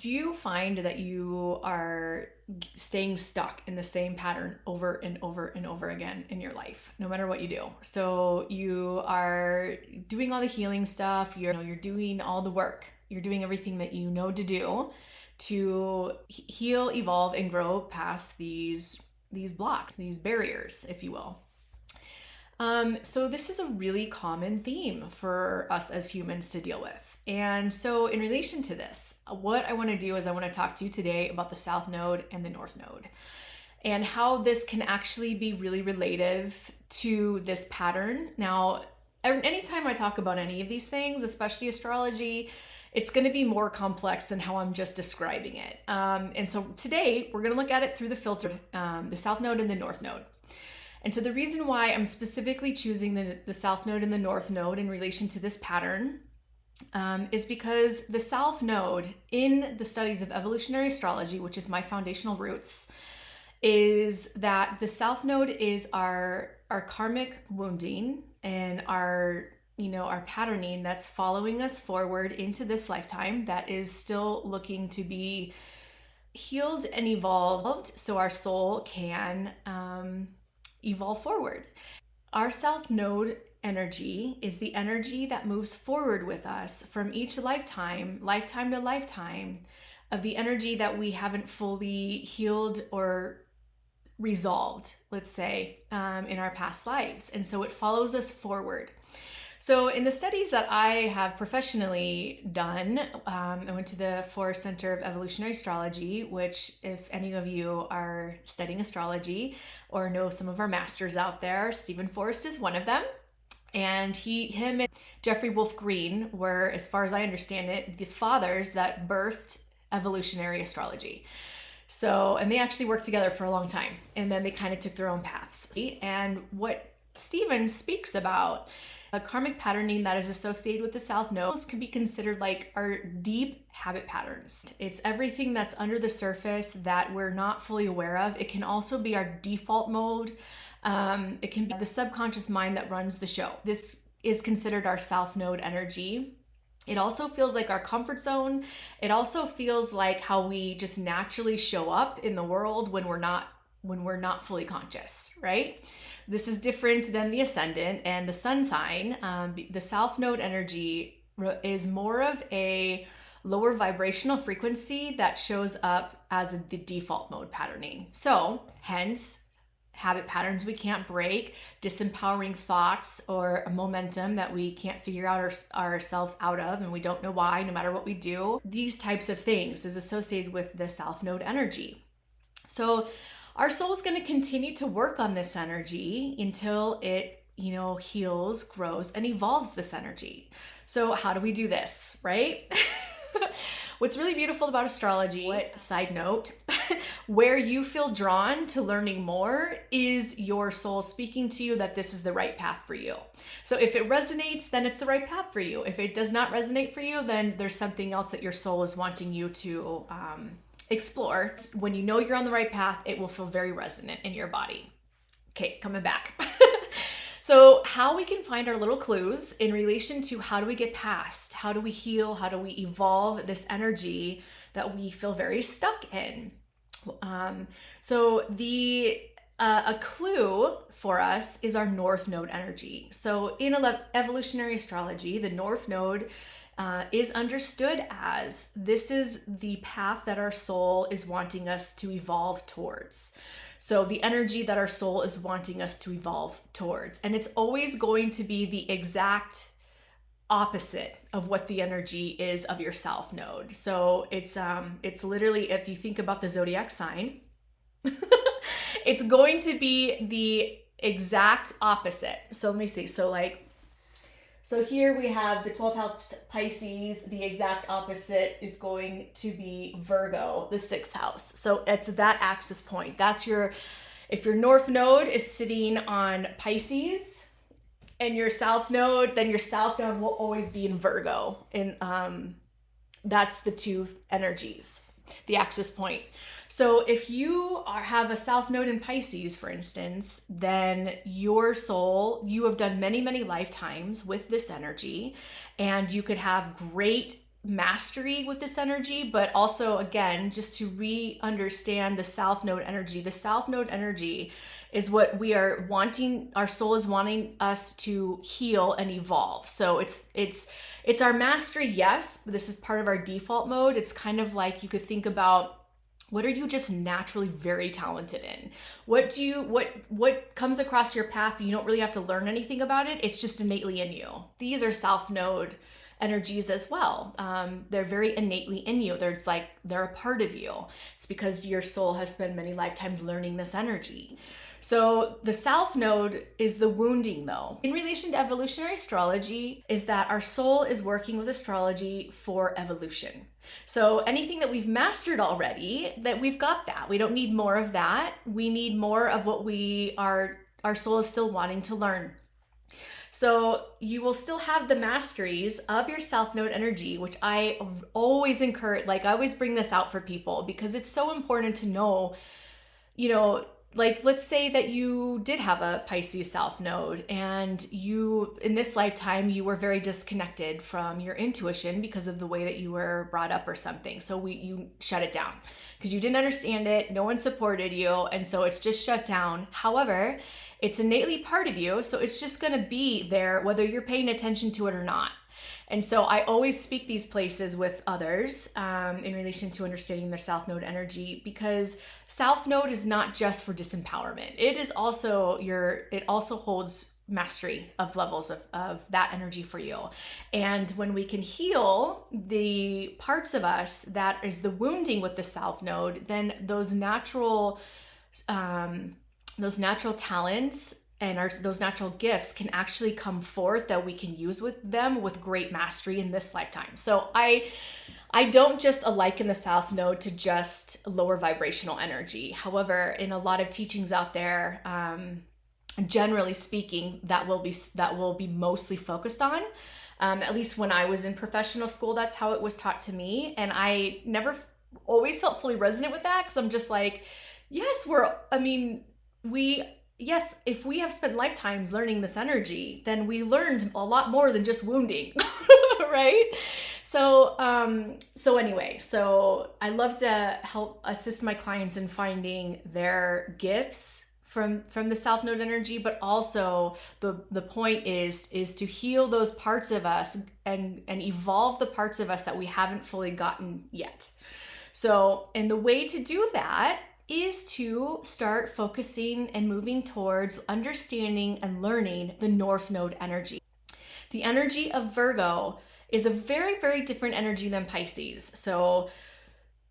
Do you find that you are staying stuck in the same pattern over and over and over again in your life, no matter what you do? So you are doing all the healing stuff, you're doing all the work, you're doing everything that you know to do to heal, evolve, and grow past these blocks, these barriers, if you will. So this is a really common theme for us as humans to deal with. And so in relation to this, what I want to do is I want to talk to you today about the South Node and the North Node and how this can actually be really relative to this pattern. Now, anytime I talk about any of these things, especially astrology, it's going to be more complex than how I'm just describing it. And so today we're going to look at it through the filter, the South Node and the North Node. And so the reason why I'm specifically choosing the South Node and the North Node in relation to this pattern is because the South Node in the studies of evolutionary astrology, which is my foundational roots, is that the South Node is our karmic wounding and our patterning that's following us forward into this lifetime that is still looking to be healed and evolved so our soul can evolve forward. Our South Node energy is the energy that moves forward with us from each lifetime to lifetime, of the energy that we haven't fully healed or resolved, let's say, in our past lives. And so it follows us forward. So in the studies that I have professionally done, I went to the Forrest Center of Evolutionary Astrology, which if any of you are studying astrology or know some of our masters out there, Stephen Forrest is one of them. And him and Jeffrey Wolf Green were, as far as I understand it, the fathers that birthed evolutionary astrology. So, and they actually worked together for a long time, and then they kind of took their own paths. And what Stephen speaks about, a karmic patterning that is associated with the South Node, can be considered like our deep habit patterns. It's everything that's under the surface that we're not fully aware of. It can also be our default mode. It can be the subconscious mind that runs the show. This is considered our South Node energy. It also feels like our comfort zone. It also feels like how we just naturally show up in the world when we're not fully conscious, right? This is different than the ascendant and the sun sign. The South Node energy is more of a lower vibrational frequency that shows up as the default mode patterning. So hence, habit patterns we can't break, disempowering thoughts or a momentum that we can't figure out ourselves out of, and we don't know why, no matter what we do. These types of things is associated with the South Node energy. So our soul is going to continue to work on this energy until it, heals, grows, and evolves this energy. So how do we do this, right? What's really beautiful about astrology, side note, where you feel drawn to learning more is your soul speaking to you that this is the right path for you. So if it resonates, then it's the right path for you. If it does not resonate for you, then there's something else that your soul is wanting you to explore. When you know you're on the right path, it will feel very resonant in your body. Okay, coming back. So how we can find our little clues in relation to how do we get past, how do we heal, how do we evolve this energy that we feel very stuck in. So a clue for us is our North Node energy. So in evolutionary astrology, the North Node is understood as this is the path that our soul is wanting us to evolve towards. So the energy that our soul is wanting us to evolve towards. And it's always going to be the exact opposite of what the energy is of your South Node. So it's literally, if you think about the zodiac sign, it's going to be the exact opposite. So let me see. So here we have the 12th house Pisces. The exact opposite is going to be Virgo, the 6th house. So it's that axis point. If your North Node is sitting on Pisces and your South Node, then your South Node will always be in Virgo. And that's the two energies, the axis point. So if you have a South Node in Pisces, for instance, then your soul, you have done many, many lifetimes with this energy, and you could have great mastery with this energy, but also, again, just to re-understand the South Node energy. The South Node energy is what we are wanting, our soul is wanting us to heal and evolve. So it's our mastery, yes, but this is part of our default mode. It's kind of like, you could think about, what are you just naturally very talented in? What comes across your path, you don't really have to learn anything about it. It's just innately in you. These are South Node energies as well. They're very innately in you. They're a part of you. It's because your soul has spent many lifetimes learning this energy. So the South Node is the wounding, though. In relation to evolutionary astrology, is that our soul is working with astrology for evolution. So anything that we've mastered already, that we've got that. We don't need more of that. We need more of what our soul is still wanting to learn. So you will still have the masteries of your South Node energy, which I always encourage, like I always bring this out for people because it's so important to know, like let's say that you did have a Pisces South Node and you, in this lifetime, you were very disconnected from your intuition because of the way that you were brought up or something. So you shut it down because you didn't understand it. No one supported you. And so it's just shut down. However, it's innately part of you. So it's just going to be there whether you're paying attention to it or not. And so I always speak these places with others in relation to understanding their South Node energy, because South Node is not just for disempowerment. It is also it also holds mastery of levels of that energy for you. And when we can heal the parts of us that is the wounding with the South Node, then those natural talents and those natural gifts can actually come forth that we can use with them with great mastery in this lifetime. So I don't just liken the South Node to just lower vibrational energy. However, in a lot of teachings out there, generally speaking, that will be mostly focused on. At least when I was in professional school, that's how it was taught to me. And I never always felt fully resonant with that, because I'm just like, yes, if we have spent lifetimes learning this energy, then we learned a lot more than just wounding, right? So anyway, I love to help assist my clients in finding their gifts from the South Node energy, but also the point is to heal those parts of us and evolve the parts of us that we haven't fully gotten yet. So, and the way to do that is to start focusing and moving towards understanding and learning the North Node energy. The energy of Virgo is a very, very different energy than Pisces. So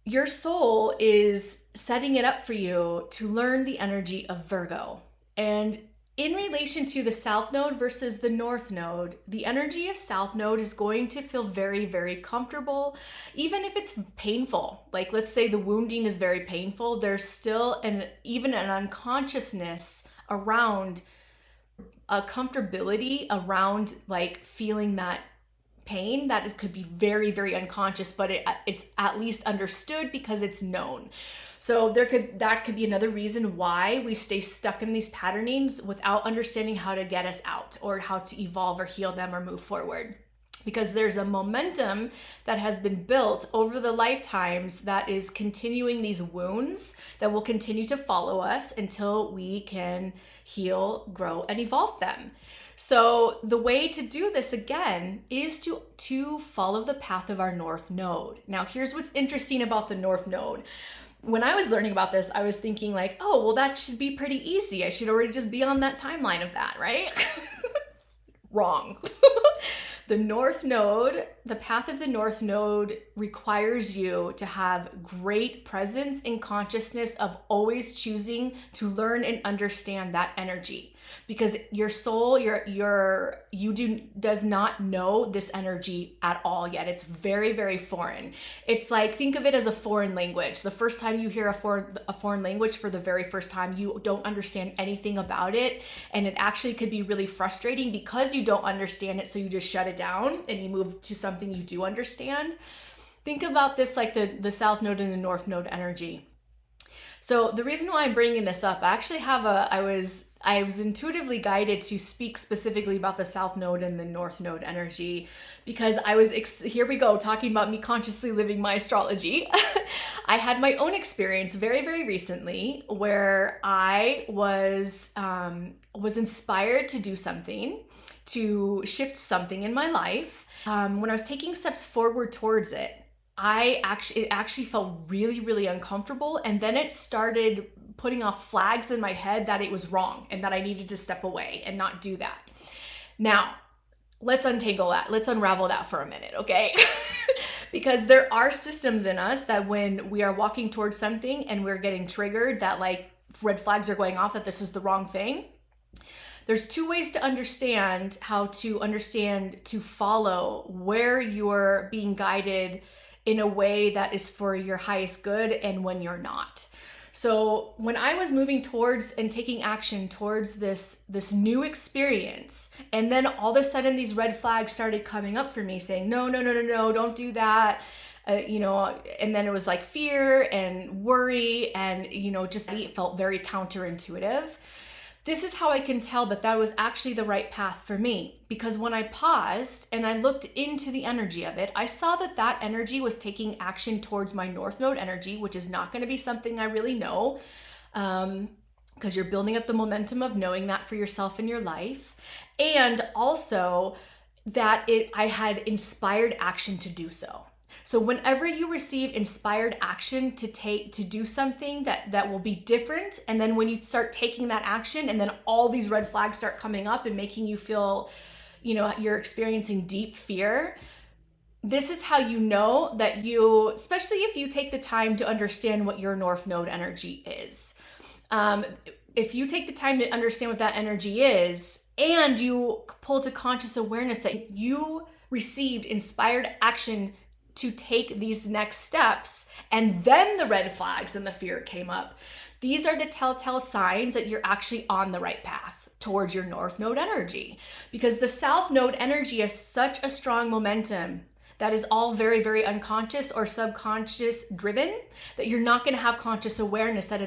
your soul is setting it up for you to learn the energy of Virgo. And in relation to the South Node versus the North Node, the energy of South Node is going to feel very, very comfortable, even if it's painful. Like, let's say the wounding is very painful, there's still even an unconsciousness around a comfortability around like feeling that pain that could be very, very unconscious, but it's at least understood because it's known. So that could be another reason why we stay stuck in these patternings without understanding how to get us out or how to evolve or heal them or move forward. Because there's a momentum that has been built over the lifetimes that is continuing these wounds that will continue to follow us until we can heal, grow, and evolve them. So the way to do this, again, is to follow the path of our North Node. Now, here's what's interesting about the North Node. When I was learning about this, I was thinking like, oh, well, that should be pretty easy. I should already just be on that timeline of that, right? Wrong. The North Node, the path of the North Node requires you to have great presence and consciousness of always choosing to learn and understand that energy. Because your soul, does not know this energy at all yet. It's very, very foreign. It's like, think of it as a foreign language. The first time you hear a foreign language for the very first time, you don't understand anything about it. And it actually could be really frustrating because you don't understand it. So you just shut it down and you move to something you do understand. Think about this like the South Node and the North Node energy. So the reason why I'm bringing this up, I was intuitively guided to speak specifically about the South Node and the North Node energy because here we go, talking about me consciously living my astrology. I had my own experience very, very recently where I was inspired to do something, to shift something in my life. When I was taking steps forward towards it, it actually felt really, really uncomfortable. And then it started putting off flags in my head that it was wrong and that I needed to step away and not do that. Now, let's untangle that. Let's unravel that for a minute, okay? Because there are systems in us that when we are walking towards something and we're getting triggered, that like red flags are going off that this is the wrong thing. There's two ways to understand to follow where you're being guided in a way that is for your highest good and when you're not. So when I was moving towards and taking action towards this new experience, and then all of a sudden these red flags started coming up for me saying, no, don't do that. And then it was like fear and worry and, just it felt very counterintuitive. This is how I can tell that was actually the right path for me, because when I paused and I looked into the energy of it, I saw that energy was taking action towards my North Node energy, which is not going to be something I really know, because you're building up the momentum of knowing that for yourself in your life. And also that I had inspired action to do so. So whenever you receive inspired action to do something that will be different, and then when you start taking that action and then all these red flags start coming up and making you feel, you're experiencing deep fear, this is how you know that especially if you take the time to understand what your North Node energy is. If you take the time to understand what that energy is and you pull to conscious awareness that you received inspired action to take these next steps, and then the red flags and the fear came up, these are the telltale signs that you're actually on the right path towards your North Node energy. Because the South Node energy has such a strong momentum that is all very, very unconscious or subconscious driven, that you're not going to have conscious awareness that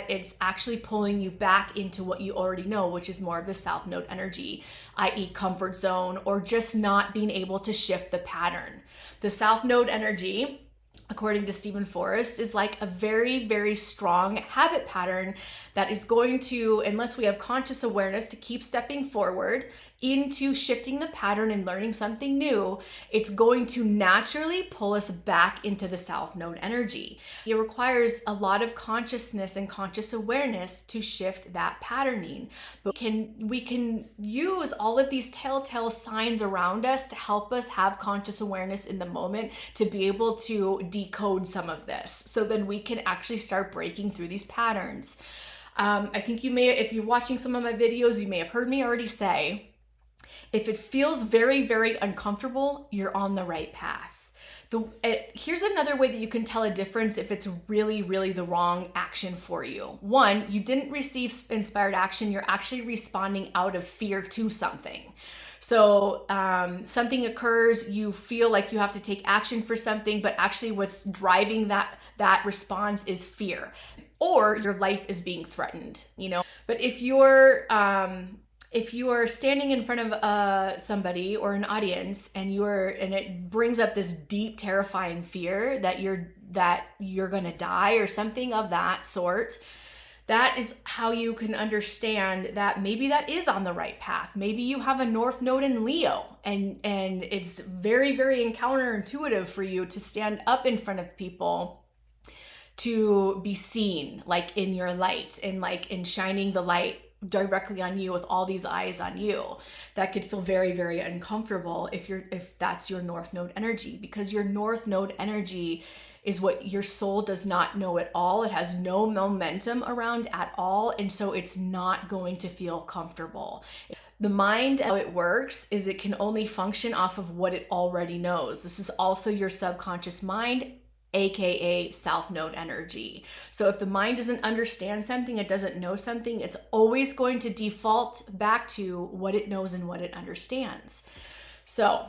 it's actually pulling you back into what you already know, which is more of the South Node energy, i.e. comfort zone, or just not being able to shift the pattern. The South Node energy, according to Stephen Forrest, is like a very, very strong habit pattern that is going to, unless we have conscious awareness to keep stepping forward into shifting the pattern and learning something new, it's going to naturally pull us back into the South Node energy. It requires a lot of consciousness and conscious awareness to shift that patterning. But we can use all of these telltale signs around us to help us have conscious awareness in the moment to be able to decode some of this. So then we can actually start breaking through these patterns. I think if you're watching some of my videos, you may have heard me already say, if it feels very, very uncomfortable, you're on the right path. Here's another way that you can tell a difference if it's really, really the wrong action for you. One, you didn't receive inspired action. You're actually responding out of fear to something. So something occurs, you feel like you have to take action for something, but actually what's driving that response is fear, or your life is being threatened, But if you are standing in front of somebody or an audience and it brings up this deep, terrifying fear that you're gonna die or something of that sort, that is how you can understand that maybe that is on the right path. Maybe you have a North Node in Leo and it's very, very counterintuitive for you to stand up in front of people to be seen, like in your light and like in shining the light directly on you with all these eyes on you. That could feel very, very uncomfortable if that's your North Node energy, because your North Node energy is what your soul does not know at all. It has no momentum around at all, and so it's not going to feel comfortable. The mind, how it works is it can only function off of what it already knows. This is also your subconscious mind, aka South Node energy. So if the mind doesn't understand something, it doesn't know something, it's always going to default back to what it knows and what it understands. So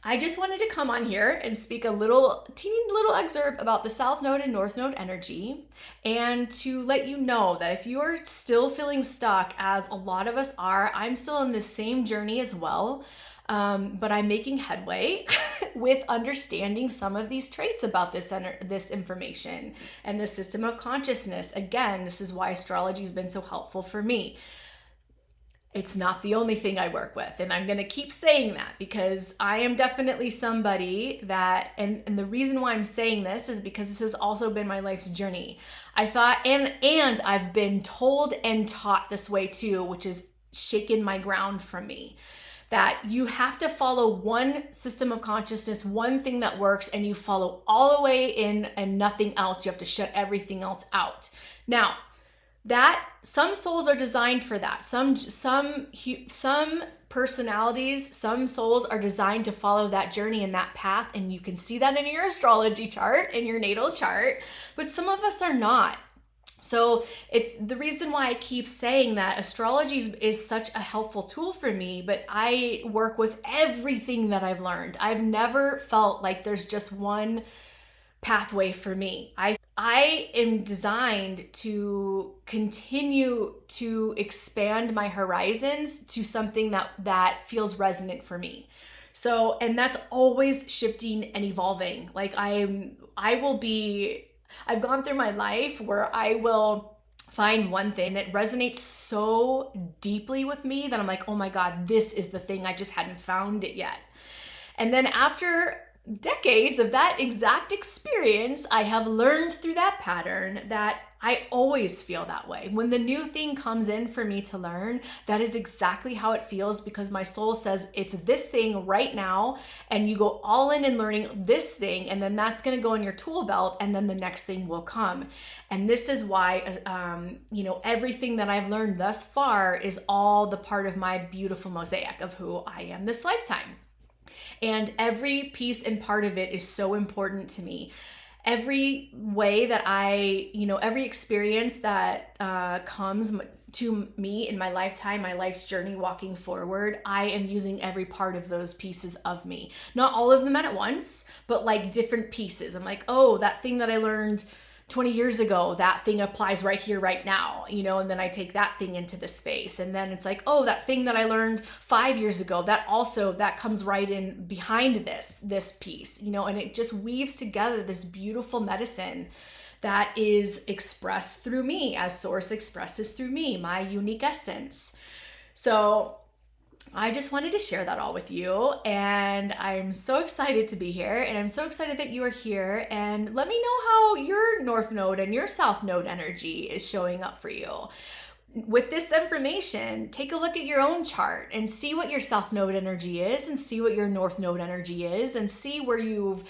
I just wanted to come on here and speak a little teeny little excerpt about the South Node and North Node energy, and to let you know that if you are still feeling stuck, as a lot of us are, I'm still in the same journey as well. But I'm making headway with understanding some of these traits about this information and the system of consciousness. Again, this is why astrology has been so helpful for me. It's not the only thing I work with. And I'm going to keep saying that because I am definitely somebody that, and the reason why I'm saying this is because this has also been my life's journey. I thought, and I've been told and taught this way too, which has shaken my ground from me, that you have to follow one system of consciousness, one thing that works, and you follow all the way in and nothing else. You have to shut everything else out. Now, that some souls are designed for that. Some personalities, some souls are designed to follow that journey and that path, and you can see that in your astrology chart, in your natal chart, but some of us are not. So if the reason why I keep saying that astrology is such a helpful tool for me, but I work with everything that I've learned. I've never felt like there's just one pathway for me. I am designed to continue to expand my horizons to something that feels resonant for me. So, and that's always shifting and evolving. Like I've gone through my life where I will find one thing that resonates so deeply with me that I'm like, oh my God, this is the thing. I just hadn't found it yet. And then after decades of that exact experience, I have learned through that pattern that I always feel that way. When the new thing comes in for me to learn, that is exactly how it feels, because my soul says it's this thing right now, and you go all in learning this thing, and then that's going to go in your tool belt, and then the next thing will come. And this is why, everything that I've learned thus far is all the part of my beautiful mosaic of who I am this lifetime. And every piece and part of it is so important to me. Every way that every experience that comes to me in my lifetime, my life's journey walking forward, I am using every part of those pieces of me. Not all of them at once, but like different pieces. I'm like, oh, that thing that I learned 20 years ago, that thing applies right here, right now, and then I take that thing into the space. And then it's like, oh, that thing that I learned 5 years ago, that comes right in behind this piece, and it just weaves together this beautiful medicine that is expressed through me, as Source expresses through me, my unique essence. So I just wanted to share that all with you, and I'm so excited to be here, and I'm so excited that you are here. And let me know how your North Node and your South Node energy is showing up for you. With this information, take a look at your own chart and see what your South Node energy is, and see what your North Node energy is, and see where you've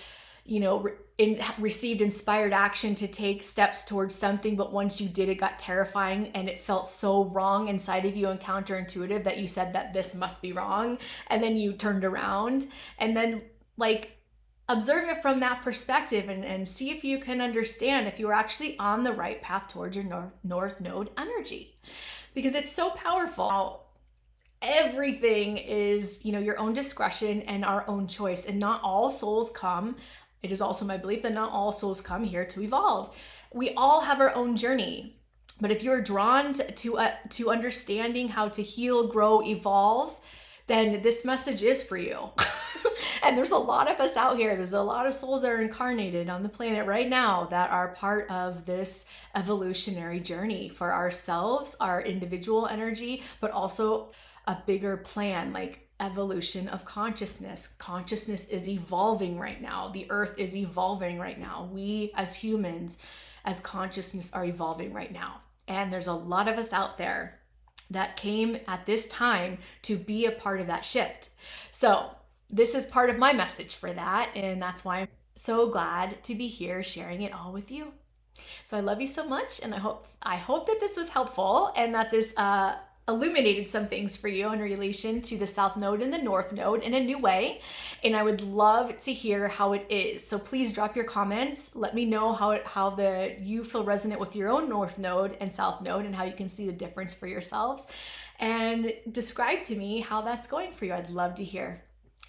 received inspired action to take steps towards something, but once you did, it got terrifying and it felt so wrong inside of you and counterintuitive that you said that this must be wrong, and then you turned around, and then observe it from that perspective, and see if you can understand if you are actually on the right path towards your North Node energy, because it's so powerful. Everything is, your own discretion and our own choice, and not all souls come. It is also my belief that not all souls come here to evolve. We all have our own journey. But if you're drawn to understanding how to heal, grow, evolve, then this message is for you. And there's a lot of us out here. There's a lot of souls that are incarnated on the planet right now that are part of this evolutionary journey for ourselves, our individual energy, but also a bigger plan, like evolution of consciousness. Consciousness is evolving right now. The earth is evolving right now. We as humans, as consciousness, are evolving right now. And there's a lot of us out there that came at this time to be a part of that shift. So this is part of my message for that. And that's why I'm so glad to be here sharing it all with you. So I love you so much. And I hope that this was helpful, and that this illuminated some things for you in relation to the South Node and the North Node in a new way. And I would love to hear how it is. So please drop your comments. Let me know how you feel resonant with your own North Node and South Node, and how you can see the difference for yourselves. And describe to me how that's going for you. I'd love to hear.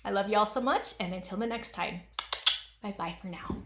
I love you all so much, and until the next time, bye-bye for now.